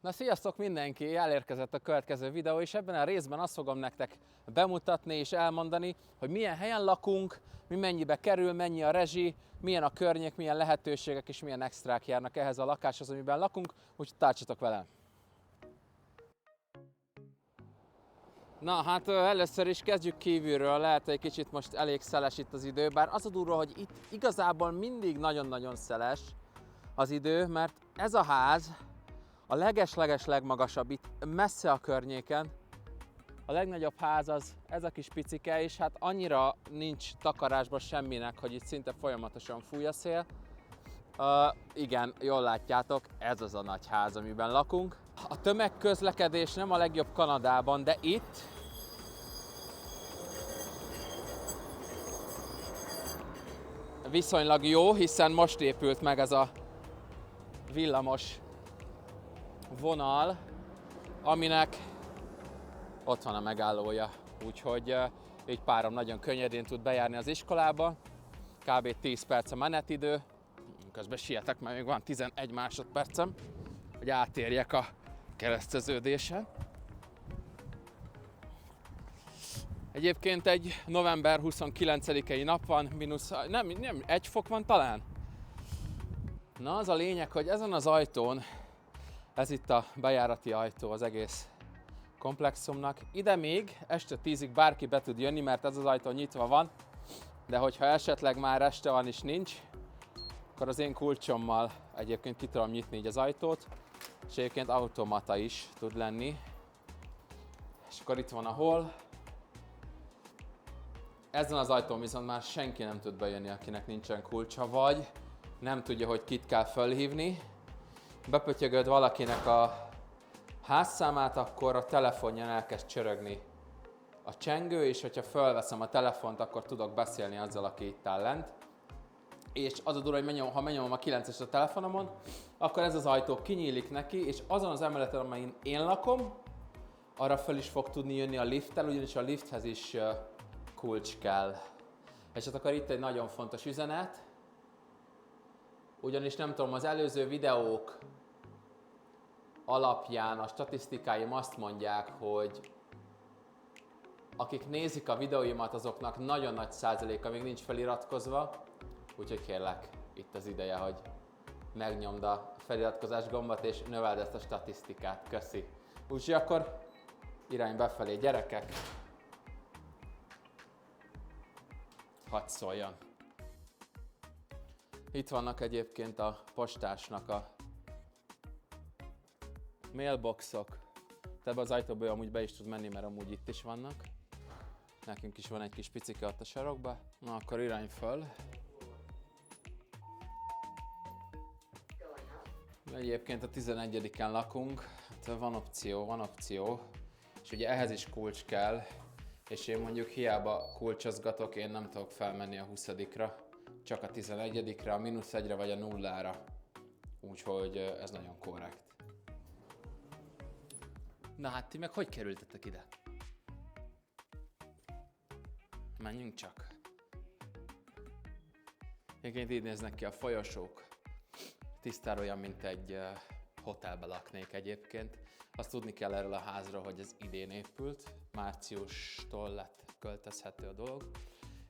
Na sziasztok mindenki, elérkezett a következő videó, és ebben a részben azt fogom nektek bemutatni és elmondani, hogy milyen helyen lakunk, mi mennyibe kerül, mennyi a rezsi, milyen a környék, milyen lehetőségek és milyen extrák járnak ehhez a lakáshoz, amiben lakunk, úgyhogy tartsatok velem! Na hát először is kezdjük kívülről, lehet egy kicsit most elég szeles itt az idő, bár az a durva, hogy itt igazából mindig nagyon-nagyon szeles az idő, mert ez a ház a leges-leges legmagasabb itt messze a környéken. A legnagyobb ház az ez a kis picike, és hát annyira nincs takarásban semminek, hogy itt szinte folyamatosan fúj a szél. Igen, jól látjátok, ez az a nagy ház, amiben lakunk. A tömegközlekedés nem a legjobb Kanadában, de itt viszonylag jó, hiszen most épült meg ez a villamos vonal, aminek ott van a megállója, úgyhogy így párom nagyon könnyedén tud bejárni az iskolába. Kb. 10 perc a menetidő, közben sietek, mert még van 11 másodpercem, hogy átérjek a kereszteződésen. Egyébként egy november 29-i nap van, nem, 1 fok van talán. Na az a lényeg, hogy ezen az ajtón, ez itt a bejárati ajtó az egész komplexumnak. Ide még este 10-ig bárki be tud jönni, mert ez az ajtó nyitva van, de hogyha esetleg már este van és nincs, akkor az én kulcsommal egyébként ki tudom nyitni így az ajtót, és egyébként automata is tud lenni. És akkor itt van a hol. Ezen az ajtón viszont már senki nem tud bejönni, akinek nincsen kulcsa, vagy nem tudja, hogy kit kell fölhívni. Bepötyögöd valakinek a házszámát, akkor a telefonján elkezd csörögni a csengő, és hogyha fölveszem a telefont, akkor tudok beszélni azzal, aki itt áll lent. És az a durva, hogy ha megnyomom a 9-est a telefonomon, akkor ez az ajtó kinyílik neki, és azon az emeleten, amelyen én lakom, arra föl is fog tudni jönni a lifttel, ugyanis a lifthez is kulcs kell. És hát akkor itt egy nagyon fontos üzenet, ugyanis nem tudom, az előző videók alapján a statisztikáim azt mondják, hogy akik nézik a videóimat, azoknak nagyon nagy százaléka még nincs feliratkozva, úgyhogy kérlek, itt az ideje, hogy megnyomd a feliratkozás gombot és növeld ezt a statisztikát. Köszi. Úgyhogy akkor irány befelé, gyerekek. Hadd szóljon. Itt vannak egyébként a postásnak a mailboxok. Ebbe az ajtóból amúgy be is tud menni, mert amúgy itt is vannak. Nekünk is van egy kis picike ott a sarokba. Na akkor irány föl. Egyébként a 11-en lakunk. Hát van opció. És ugye ehhez is kulcs kell. És én mondjuk hiába kulcsozgatok, én nem tudok felmenni a 20-ra. Csak a 11-re, a -1-re vagy a 0-ra. Úgyhogy ez nagyon korrekt. Na hát ti meg hogy kerültetek ide? Menjünk csak. Egyébként így néznek ki a folyosók. Tisztára olyan, mint egy hotelbe laknék egyébként. Azt tudni kell erről a házról, hogy ez idén épült. Márciustól lett költözhető a dolog.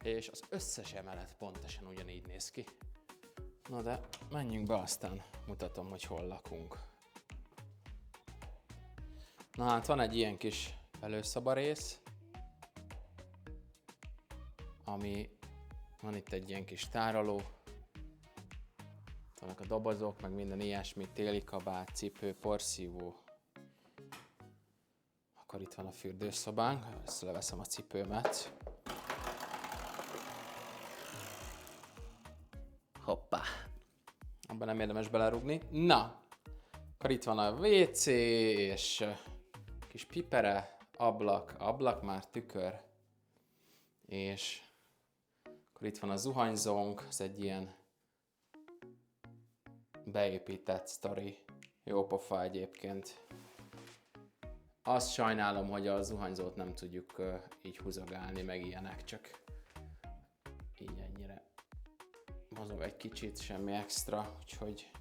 És az összes emelet pontosan ugyanígy néz ki. Na de menjünk be, aztán mutatom, hogy hol lakunk. Na hát van egy ilyen kis előszobarész, ami van itt egy ilyen kis tároló, vannak a dobozok, meg minden ilyesmi, téli kabát, cipő, porszívó. Akkor itt van a fürdőszobánk, összeleveszem a cipőmet. Hoppá! Abban nem érdemes belerúgni. Na! Akkor itt van a WC, és kis pipere, ablak már tükör. És akkor itt van a zuhanyzónk, ez egy ilyen beépített sztori. Jó pofa egyébként. Azt sajnálom, hogy a zuhanyzót nem tudjuk így húzogálni, meg ilyenek, csak így ennyire mozog egy kicsit, semmi extra, úgyhogy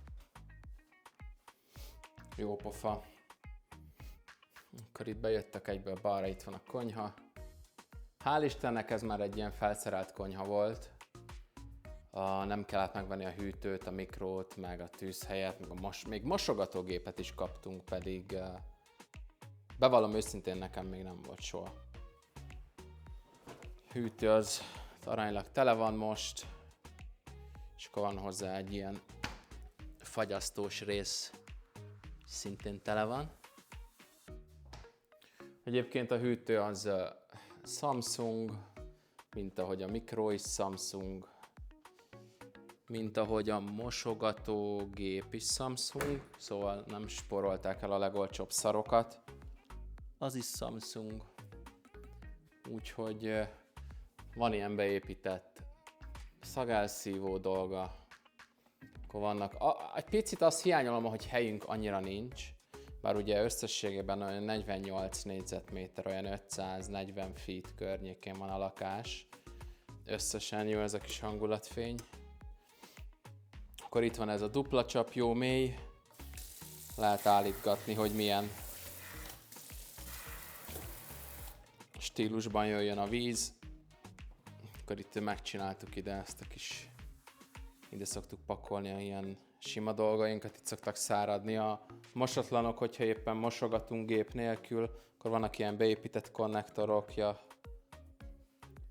jó pofa. Akkor itt bejöttek egyből balra, itt van a konyha. Hál' Istennek ez már egy ilyen felszerelt konyha volt. Nem kellett megvenni a hűtőt, a mikrót, meg a tűzhelyet, meg még mosogatógépet is kaptunk, pedig bevallom őszintén, nekem még nem volt soha. Hűtő az aránylag tele van most, és akkor van hozzá egy ilyen fagyasztós rész, szintén tele van. Egyébként a hűtő az Samsung, mint ahogy a mikró is Samsung, mint ahogy a mosogatógép is Samsung, szóval nem spórolták el a legolcsóbb szarokat. Az is Samsung, úgyhogy van ilyen beépített szagelszívó dolga. Akkor vannak, egy picit azt hiányolom, hogy helyünk annyira nincs, bár ugye összességében olyan 48 négyzetméter, olyan 540 feet környékén van a lakás. Összesen jó ez a kis hangulatfény. Akkor itt van ez a dupla csap, jó mély. Lehet állítgatni, hogy milyen stílusban jöjjön a víz. Akkor itt megcsináltuk ide ezt a kis... Ide szoktuk pakolni a ilyen sima dolgainkat, itt szoktak száradni a mosatlanok, hogyha éppen mosogatunk gép nélkül, akkor vannak ilyen beépített konnektorok, ja.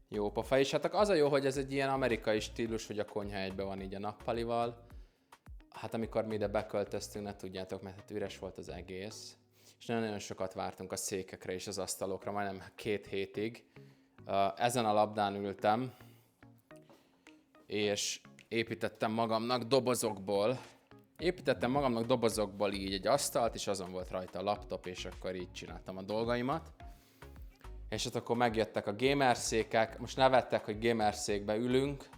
Jó pofa. És hát az a jó, hogy ez egy ilyen amerikai stílus, hogy a konyha egyben van így a nappalival. Hát amikor mi ide beköltöztünk, ne tudjátok, mert hát üres volt az egész. És nagyon sokat vártunk a székekre és az asztalokra, majdnem 2 hétig. Ezen a labdán ültem, és építettem magamnak dobozokból így egy asztalt, és azon volt rajta a laptop, és akkor így csináltam a dolgaimat. És hát akkor megjöttek a gamerszékek, most nevettek, hogy gamerszékbe ülünk,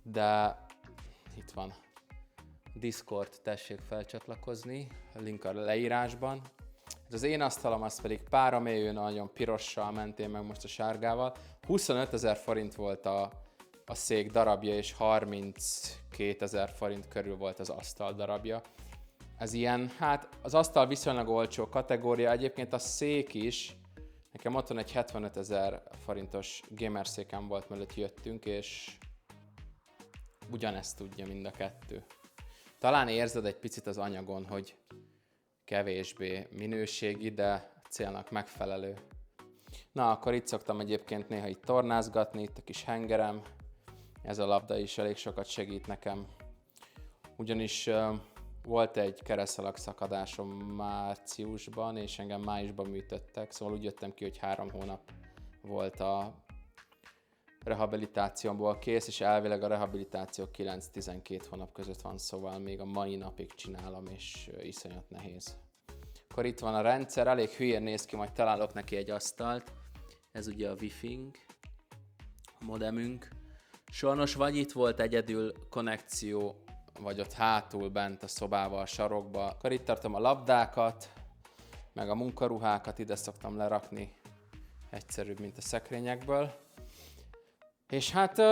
de itt van Discord, tessék felcsatlakozni, a link a leírásban. Ez az én asztalom, az pedig páramélyű, nagyon pirossal mentén meg most a sárgával. 25 000 forint volt a szék darabja, és 32 000 forint körül volt az asztal darabja. Ez ilyen, hát az asztal viszonylag olcsó kategória, egyébként a szék is, nekem otthon egy 75 000 forintos gamerszékem volt, mellett jöttünk, és ugyanezt tudja mind a kettő. Talán érzed egy picit az anyagon, hogy kevésbé minőségi, de célnak megfelelő. Na, akkor itt szoktam egyébként néha itt tornázgatni, itt a kis hengerem. Ez a labda is elég sokat segít nekem. Ugyanis volt egy keresztalak szakadásom márciusban, és engem májusban műtöttek, szóval úgy jöttem ki, hogy 3 hónap volt a rehabilitációmból kész, és elvileg a rehabilitáció 9-12 hónap között van, szóval még a mai napig csinálom, és iszonyat nehéz. Akkor itt van a rendszer, elég hülyén néz ki, majd találok neki egy asztalt. Ez ugye a Wi-Fi-nk, a modemünk. Sajnos vagy itt volt egyedül konnekció, vagy ott hátul bent a szobában, a sarokba. Akkor itt tartom a labdákat, meg a munkaruhákat, ide szoktam lerakni, egyszerűbb, mint a szekrényekből. És hát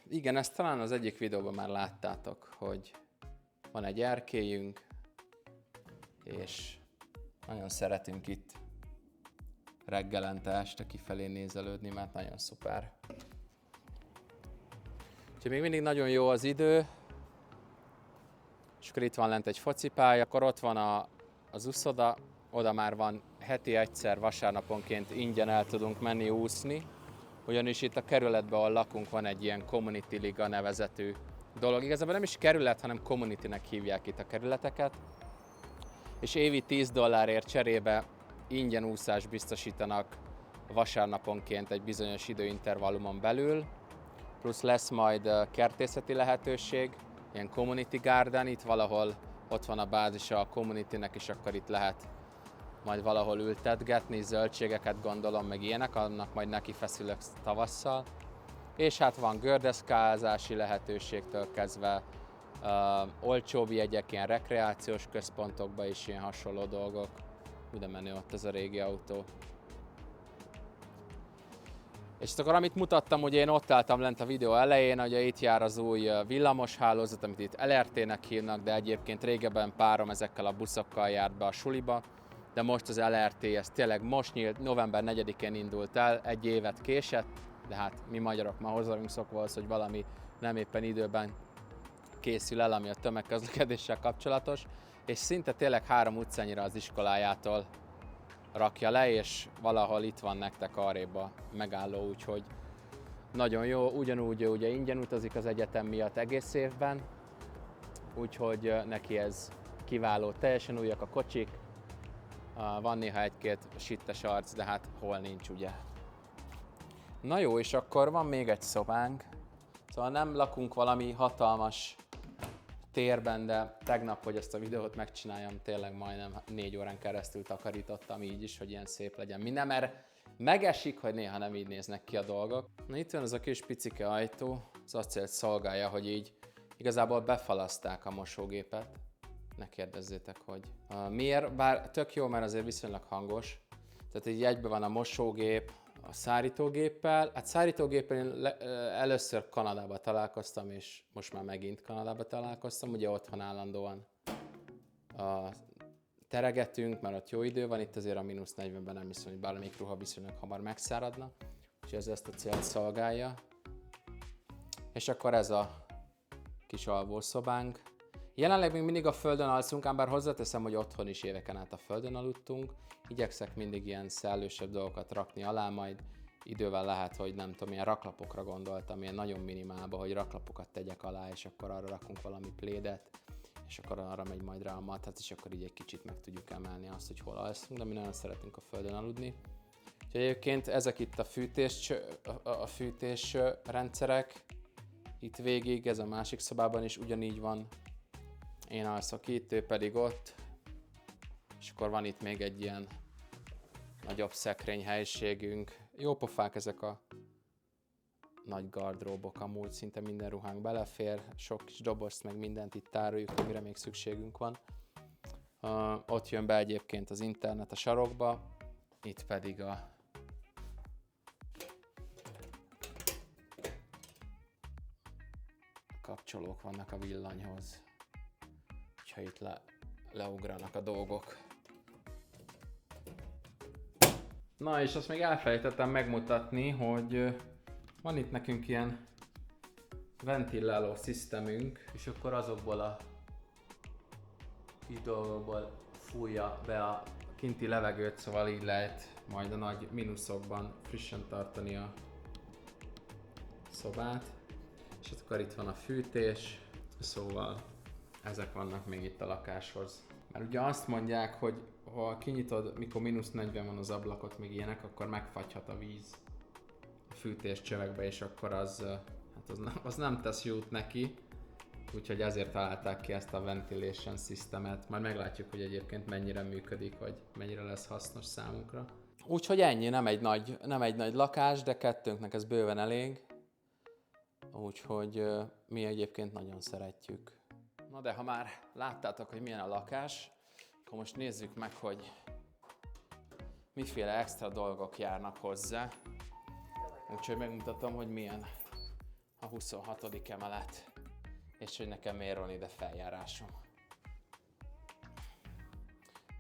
igen, ezt talán az egyik videóban már láttátok, hogy van egy erkélyünk, és nagyon szeretünk itt reggelente, este kifelé nézelődni, mert nagyon szuper. Úgyhogy még mindig nagyon jó az idő, és akkor itt van lent egy focipálya, akkor ott van az úszoda, oda már van heti egyszer vasárnaponként ingyen el tudunk menni úszni, ugyanis itt a kerületben, ahol lakunk, van egy ilyen Community Liga nevezetű dolog. Igazából nem is kerület, hanem communitynek hívják itt a kerületeket, és évi $10 cserébe ingyen úszást biztosítanak vasárnaponként egy bizonyos időintervallumon belül, plusz lesz majd kertészeti lehetőség, ilyen community garden, itt valahol ott van a bázisa a communitynek, és akkor itt lehet majd valahol ültetgetni, zöldségeket gondolom, meg ilyenek, annak majd neki feszülök tavasszal. És hát van gördeszkázási lehetőségtől kezdve, olcsóbb jegyek, ilyen rekreációs központokba is ilyen hasonló dolgok. Ugye menő ott az a régi autó. És akkor amit mutattam, ugye én ott álltam lent a videó elején, ugye itt jár az új villamos hálózat, amit itt LRT-nek hívnak, de egyébként régebben párom ezekkel a buszokkal járt be a suliba. de most az LRT, ez tényleg most nyílt, november 4-én indult el, egy évet késett, de hát mi magyarok már hozzá vagyunk szokva az, hogy valami nem éppen időben készül el, ami a tömegközlekedéssel kapcsolatos, és szinte tényleg 3 utcányira az iskolájától rakja le, és valahol itt van nektek arrébb a megálló, úgyhogy nagyon jó, ugyanúgy ugye ingyen utazik az egyetem miatt egész évben, úgyhogy neki ez kiváló, teljesen újak a kocsik, van néha egy-két sittes arc, de hát hol nincs, ugye. Na jó, és akkor van még egy szobánk, szóval nem lakunk valami hatalmas térben, de tegnap, hogy ezt a videót megcsináljam, tényleg majdnem 4 órán keresztül takarítottam így is, hogy ilyen szép legyen minden, mert megesik, hogy néha nem így néznek ki a dolgok. Na itt van ez a kis picike ajtó, az azt célt szolgálja, hogy így igazából befalaszták a mosógépet. Ne kérdezzétek, hogy miért, bár tök jó, mert azért viszonylag hangos. Tehát így egyben van a mosógép, a szárítógéppel. Hát szárítógéppel én először Kanadába találkoztam, és most már megint Kanadába találkoztam. Ugye otthon állandóan teregetünk, mert ott jó idő van, itt azért a -40-ben nem hiszem, hogy bármelyik ruha viszonylag hamar megszáradna. Úgyhogy ez ezt a célt szolgálja. És akkor ez a kis alvószobánk. Jelenleg még mindig a földön alszunk, ám bár hozzáteszem, hogy otthon is éveken át a földön aludtunk. Igyekszek mindig ilyen szellősebb dolgokat rakni alá, majd idővel lehet, hogy nem tudom, ilyen raklapokra gondoltam, ilyen nagyon minimálba, hogy raklapokat tegyek alá, és akkor arra rakunk valami plédet, és akkor arra megy majd rá a matраc, és akkor így egy kicsit meg tudjuk emelni azt, hogy hol alszunk, de mi nagyon szeretünk a földön aludni. Úgyhogy egyébként ezek itt a fűtés rendszerek, itt végig, ez a másik szobában is ugyanígy van. Én alszok itt, ő pedig ott, és akkor van itt még egy ilyen nagyobb szekrényhelyiségünk. Jó pofák ezek a nagy gardróbok, amúgy szinte minden ruhánk belefér, sok kis dobozt meg mindent itt tároljuk, amire még szükségünk van. Ott jön be egyébként az internet a sarokba, itt pedig a kapcsolók vannak a villanyhoz. Ha itt leugranak a dolgok. Na és azt még elfelejtettem megmutatni, hogy van itt nekünk ilyen ventiláló szisztemünk, és akkor azokból a kis dolgokból fújja be a kinti levegőt, szóval így lehet majd a nagy mínuszokban frissen tartani a szobát. És akkor itt van a fűtés, szóval ezek vannak még itt a lakáshoz. Mert ugye azt mondják, hogy ha kinyitod, mikor -40 van az ablakot, még ilyenek, akkor megfagyhat a víz a fűtéscsövekbe, és akkor az nem tesz jót neki. Úgyhogy ezért találták ki ezt a ventilation systemet. Majd meglátjuk, hogy egyébként mennyire működik, vagy mennyire lesz hasznos számunkra. Úgyhogy ennyi, nem egy nagy lakás, de kettőnknek ez bőven elég. Úgyhogy mi egyébként nagyon szeretjük. Na de ha már láttátok, hogy milyen a lakás, akkor most nézzük meg, hogy miféle extra dolgok járnak hozzá. Úgyhogy megmutatom, hogy milyen a 26. emelet, és hogy nekem miért van ide feljárásom.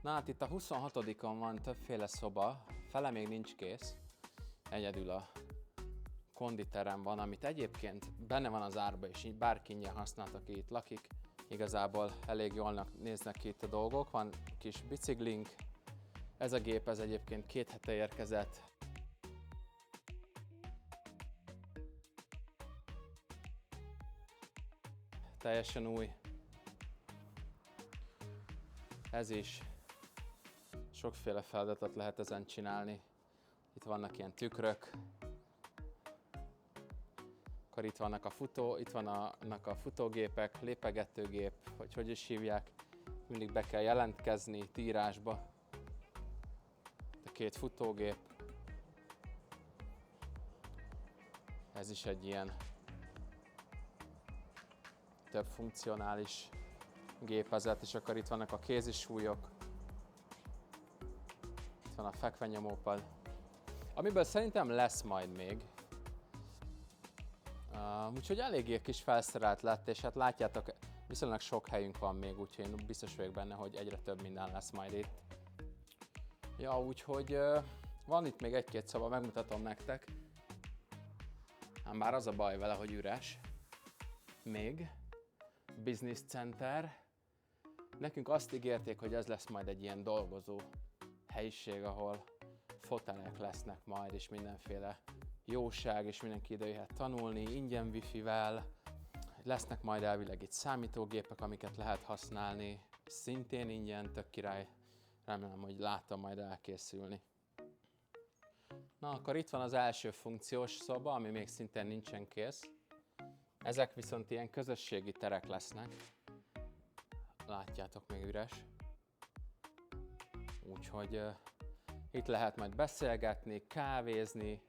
Na hát itt a 26-on van többféle szoba, fele még nincs kész, egyedül a konditerem van, amit egyébként benne van az árba, és így bárki ingyen használta, aki itt lakik. Igazából elég jól néznek ki itt a dolgok, van kis biciklink, ez a gép ez egyébként 2 hete érkezett. Teljesen új. Ez is. Sokféle feladatot lehet ezen csinálni. Itt vannak ilyen tükrök. Akkor itt vannak itt vannak a futógépek, lépegetőgép, hogy is hívják. Mindig be kell jelentkezni itt írásba. A 2 futógép. Ez is egy ilyen több funkcionális gépezet, és akkor itt vannak a kézisúlyok. Itt van a fekvenyomópad. Amiből szerintem lesz majd még. Úgyhogy eléggé kis felszerelt lett, és hát látjátok, viszonylag sok helyünk van még, úgyhogy én biztos vagyok benne, hogy egyre több minden lesz majd itt. Ja, úgyhogy van itt még egy-két szoba, megmutatom nektek. Ám bár az a baj vele, hogy üres. Még. Business Center. Nekünk azt ígérték, hogy ez lesz majd egy ilyen dolgozó helyiség, ahol fotelek lesznek majd, és mindenféle jóság, és mindenki ide jöhet tanulni, ingyen wifi-vel. Lesznek majd elvileg itt számítógépek, amiket lehet használni, szintén ingyen, tök király. Remélem, hogy látom majd elkészülni. Na, akkor itt van az első funkciós szoba, ami még szintén nincsen kész. Ezek viszont ilyen közösségi terek lesznek. Látjátok, még üres. Úgyhogy itt lehet majd beszélgetni, kávézni,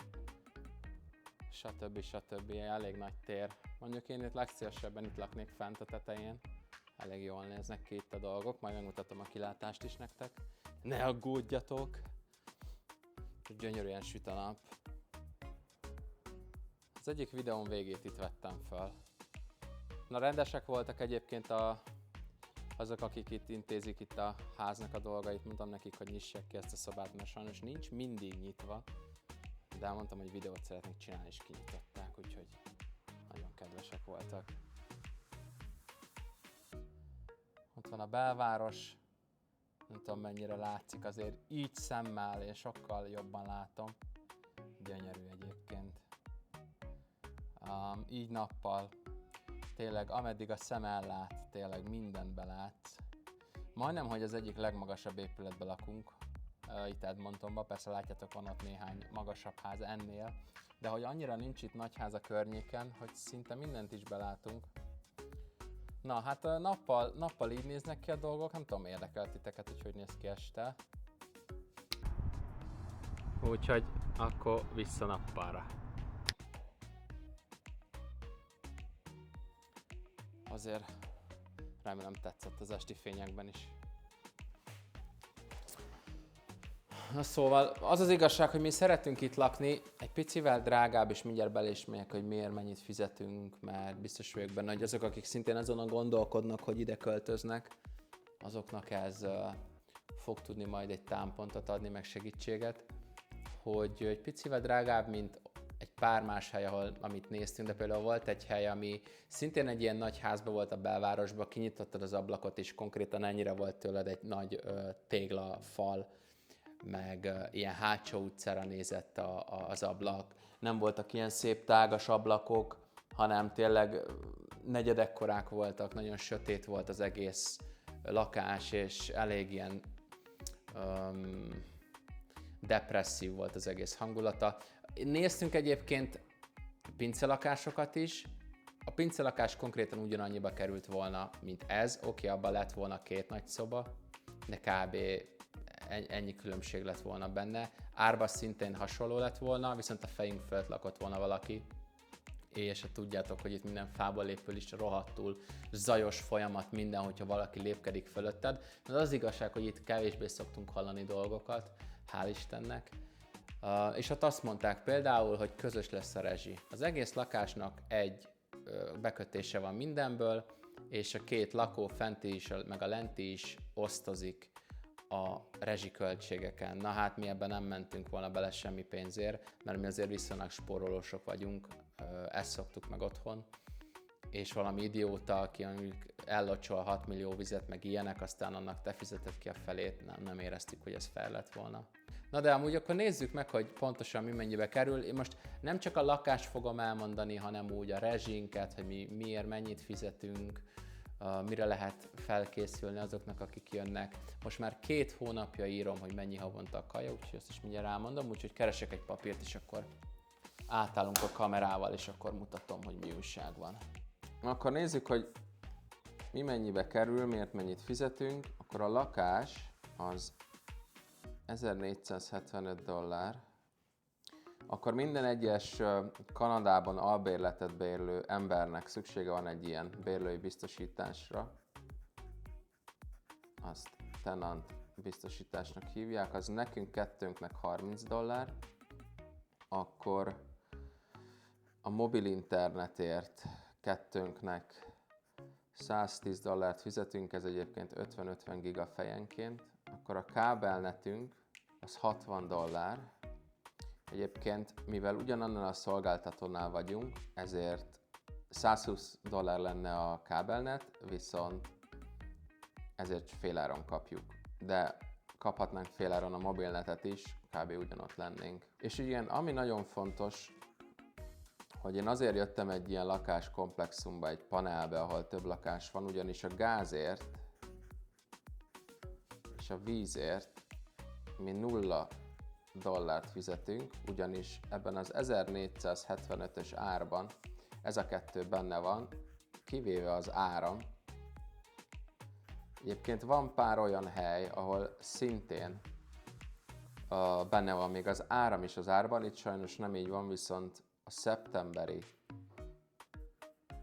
stb. Elég nagy tér. Mondjuk én itt legszívesebben itt laknék fent a tetején. Elég jól néznek ki itt a dolgok, majd megmutatom a kilátást is nektek. Ne aggódjatok! Gyönyörűen süt a nap. Az egyik videón végét itt vettem fel. Na, rendesek voltak egyébként azok, akik itt intézik itt a háznak a dolgait. Mondtam nekik, hogy nyissák ki ezt a szobát, mert sajnos nincs mindig nyitva. De elmondtam, hogy videót szeretnék csinálni, és kinyitották, úgyhogy nagyon kedvesek voltak. Ott van a belváros. Nem tudom, mennyire látszik, azért így szemmel én sokkal jobban látom. Gyönyörű egyébként. Így nappal. Tényleg, ameddig a szem ellát, tényleg mindenbe látsz. Majdnem, hogy az egyik legmagasabb épületben lakunk. Itt Edmontonban, persze látjátok, van ott néhány magasabb ház ennél. De hogy annyira nincs itt nagy ház a környéken, hogy szinte mindent is belátunk. Na, hát nappal így néznek ki a dolgok, nem tudom, érdekel titeket, hogy néz ki este. Úgyhogy akkor vissza nappalra. Azért remélem tetszett az esti fényekben is. Na szóval az az igazság, hogy mi szeretünk itt lakni, egy picivel drágább, és mindjárt bele is megyek, hogy miért mennyit fizetünk, mert biztos vagyok benne, hogy azok, akik szintén azon gondolkodnak, hogy ide költöznek, azoknak ez fog tudni majd egy támpontot adni, meg segítséget, hogy egy picivel drágább, mint egy pár más hely, amit néztünk, de például volt egy hely, ami szintén egy ilyen nagy házba volt a belvárosban, kinyitottad az ablakot, és konkrétan ennyire volt tőled egy nagy téglafal, meg ilyen hátsó utcára nézett az ablak. Nem voltak ilyen szép tágas ablakok, hanem tényleg negyedekkorák voltak, nagyon sötét volt az egész lakás, és elég ilyen depresszív volt az egész hangulata. Néztünk egyébként pincelakásokat is. A pincelakás konkrétan ugyanannyiba került volna, mint ez. Oké, abban lett volna 2 nagy szoba, de kb. Ennyi különbség lett volna benne. Árba szintén hasonló lett volna, viszont a fejünk fölött lakott volna valaki. És tudjátok, hogy itt minden fából épül is rohadtul zajos folyamat minden, hogyha valaki lépkedik fölötted. De az igazság, hogy itt kevésbé szoktunk hallani dolgokat, hál' Istennek. És ott azt mondták például, hogy közös lesz a rezsi. Az egész lakásnak egy bekötése van mindenből, és a 2 lakó fenti is, meg a lenti is osztozik a rezsiköltségeken. Na hát mi ebben nem mentünk volna bele semmi pénzért, mert mi azért viszonylag spórolósok vagyunk, ezt szoktuk meg otthon, és valami idióta, aki ellocsol 6 millió vizet, meg ilyenek, aztán annak te fizeted ki a felét, nem éreztük, hogy ez fel lett volna. Na de amúgy akkor nézzük meg, hogy pontosan mi mennyibe kerül. Én most nem csak a lakást fogom elmondani, hanem úgy a rezsinket, hogy mi miért mennyit fizetünk, mire lehet felkészülni azoknak, akik jönnek. Most már 2 hónapja írom, hogy mennyi havonta a kaja, úgyhogy ezt is mindjárt elmondom, úgyhogy keresek egy papírt, és akkor átállunk a kamerával, és akkor mutatom, hogy mi újság van. Akkor nézzük, hogy mi mennyibe kerül, miért mennyit fizetünk. Akkor a lakás az $1475. Akkor minden egyes Kanadában albérletet bérlő embernek szüksége van egy ilyen bérlői biztosításra. Azt tenant biztosításnak hívják, az nekünk kettőnknek $30. Akkor a mobil internetért kettőnknek $110 fizetünk, ez egyébként 50-50 giga fejenként. Akkor a kábelnetünk az $60. Egyébként, mivel ugyanannál a szolgáltatónál vagyunk, ezért $120 lenne a kábelnet, viszont ezért féláron kapjuk. De kaphatnánk féláron a mobilnetet is, kb. Ugyanott lennénk. És igen, ami nagyon fontos, hogy én azért jöttem egy ilyen lakáskomplexumba, egy panelbe, ahol több lakás van, ugyanis a gázért és a vízért mi $0 fizetünk, ugyanis ebben az 1475-ös árban ez a kettő benne van, kivéve az áram. Egyébként van pár olyan hely, ahol szintén benne van még az áram is az árban, itt sajnos nem így van, viszont a szeptemberi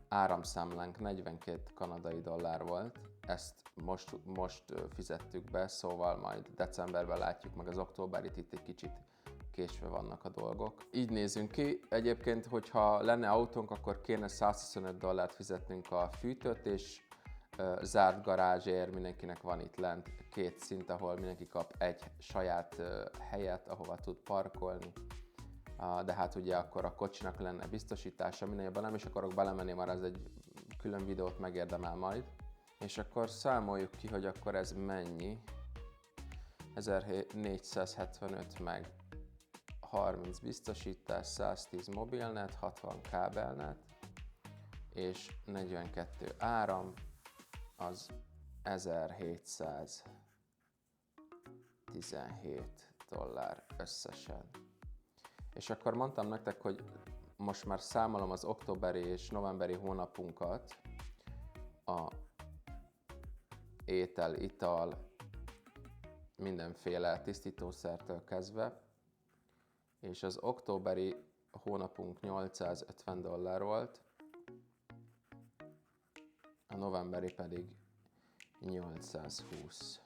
áramszámlánk 42 kanadai dollár volt, ezt most fizettük be, szóval majd decemberben látjuk meg az októberit, itt egy kicsit késve vannak a dolgok. Így nézünk ki. Egyébként, hogyha lenne autónk, akkor kéne $125 fizetnünk a fűtőt, és zárt garázsért mindenkinek van itt lent 2 szint, ahol mindenki kap egy saját helyet, ahova tud parkolni. De hát ugye akkor a kocsinak lenne biztosítása, minél jobban nem is akarok belemenni, mert ez egy külön videót megérdemel majd. És akkor számoljuk ki, hogy akkor ez mennyi. 1475 meg 30 biztosítás, 110 mobilnet, 60 kábelnet, és 42 áram, az $1717 összesen. És akkor mondtam nektek, hogy most már számolom az októberi és novemberi hónapunkat, a étel, ital, mindenféle tisztítószertől kezdve, és az októberi hónapunk $850 volt, a novemberi pedig 820.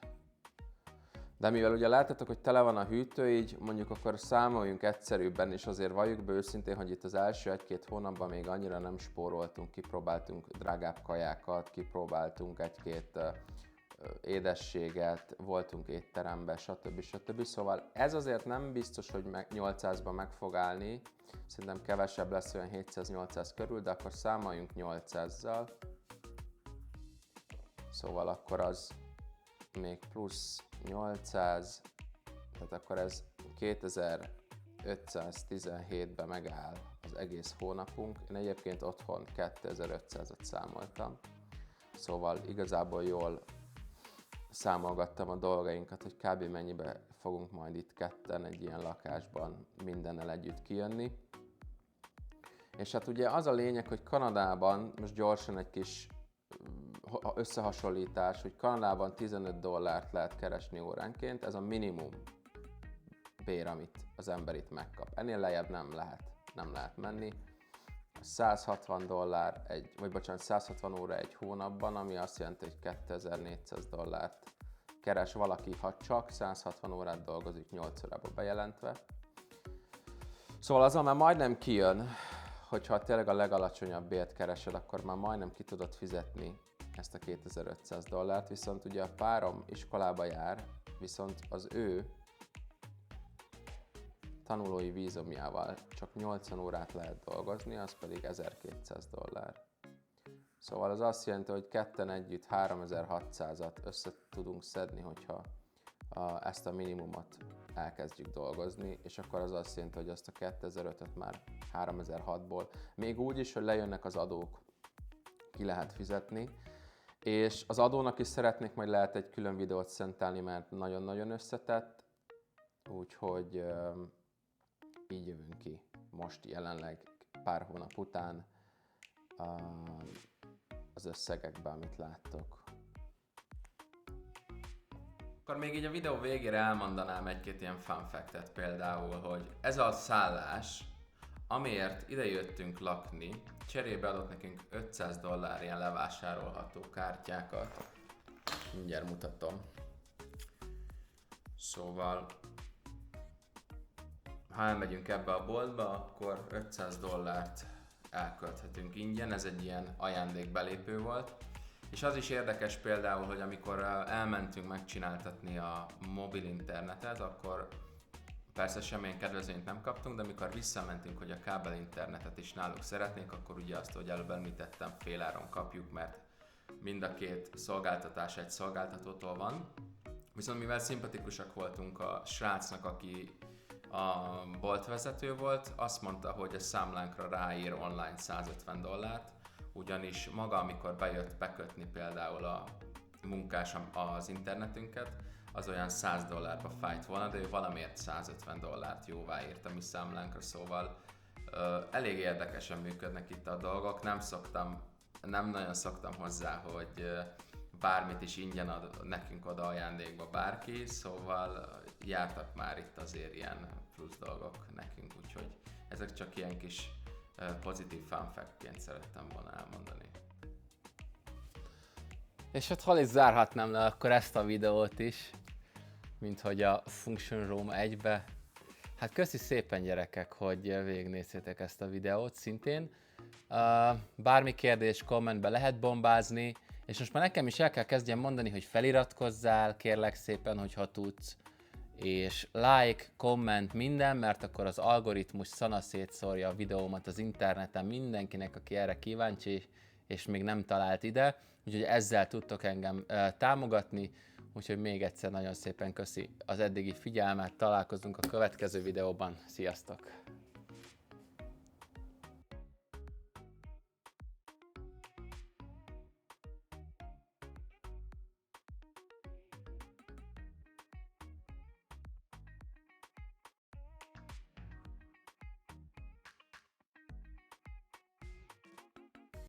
De mivel ugye láttátok, hogy tele van a hűtő, így mondjuk akkor számoljunk egyszerűbben, és azért valljuk be őszintén, hogy itt az első 1-2 hónapban még annyira nem spóroltunk, kipróbáltunk drágább kajákat, kipróbáltunk egy-két édességet, voltunk étterembe, stb. Szóval ez azért nem biztos, hogy 800-ban meg fog állni, szerintem kevesebb lesz, olyan 700-800 körül, de akkor számoljunk 800-zal. Szóval akkor az még plusz 800, tehát akkor ez 2517-ben megáll az egész hónapunk. Én egyébként otthon 2500-at számoltam, szóval igazából jól számolgattam a dolgainkat, hogy kb. Mennyibe fogunk majd itt ketten egy ilyen lakásban mindennel együtt kijönni. És hát ugye az a lényeg, hogy Kanadában, most gyorsan egy kis összehasonlítás, hogy Kanadában $15 lehet keresni óránként, ez a minimum bér, amit az ember itt megkap. Ennél lejjebb nem lehet menni. $160 160 óra egy hónapban, ami azt jelenti, hogy $2400 keres valaki, ha csak 160 órát dolgozik 8 órába bejelentve. Szóval azon már majdnem kijön, hogyha tényleg a legalacsonyabb bért keresed, akkor már majdnem ki tudod fizetni ezt a $2500, viszont ugye a párom iskolába jár, viszont az ő tanulói vízumjával csak 80 órát lehet dolgozni, az pedig $1200. Szóval az azt jelenti, hogy ketten együtt 3600-at össze tudunk szedni, hogyha ezt a minimumot elkezdjük dolgozni, és akkor az azt jelenti, hogy azt a 2005-öt már 3006-ból, még úgy is, hogy lejönnek az adók, ki lehet fizetni, és az adónak is szeretnék majd lehet egy külön videót szentelni, mert nagyon-nagyon összetett, úgyhogy így jövünk ki most jelenleg pár hónap után az összegekben, amit láttok. Akkor még így a videó végére elmondanám egy-két ilyen fun fact-et, például, hogy ez a szállás, amiért ide jöttünk lakni, cserébe adott nekünk $500 ilyen levásárolható kártyákat. Mindjárt mutatom. Szóval, ha elmegyünk ebbe a boltba, akkor $500 elkölthetünk ingyen, ez egy ilyen ajándékbelépő volt. És az is érdekes például, hogy amikor elmentünk megcsináltatni a mobil internetet, akkor persze semmilyen kedvezményt nem kaptunk, de amikor visszamentünk, hogy a kábel internetet is náluk szeretnénk, akkor ugye azt, hogy előbb említettem, féláron kapjuk, mert mind a két szolgáltatás egy szolgáltatótól van. Viszont mivel szimpatikusak voltunk a srácnak, aki a boltvezető volt, azt mondta, hogy a számlánkra ráír online $150, ugyanis maga, amikor bejött bekötni például a munkás az internetünket, az olyan $100 fájt volna, de ő valamiért $150 jóváírt a mi számlánkra, szóval elég érdekesen működnek itt a dolgok. Nem nagyon szoktam hozzá, hogy bármit is ingyen ad nekünk oda ajándékba bárki, szóval jártak már itt azért ilyen plusz dolgok nekünk, úgyhogy ezek csak ilyen kis pozitív fun fact-ként szerettem volna elmondani. És hát hol is zárhatnám le akkor ezt a videót is, mint hogy a Function Room 1-be. Hát köszi szépen gyerekek, hogy végignéztétek ezt a videót szintén. Bármi kérdés, kommentbe lehet bombázni, és most már nekem is el kell kezdjem mondani, hogy feliratkozzál, kérlek szépen, hogyha tudsz, és like, komment, minden, mert akkor az algoritmus szana szétszórja a videómat az interneten mindenkinek, aki erre kíváncsi, és még nem talált ide, úgyhogy ezzel tudtok engem támogatni, úgyhogy még egyszer nagyon szépen köszi az eddigi figyelmet, találkozunk a következő videóban, sziasztok!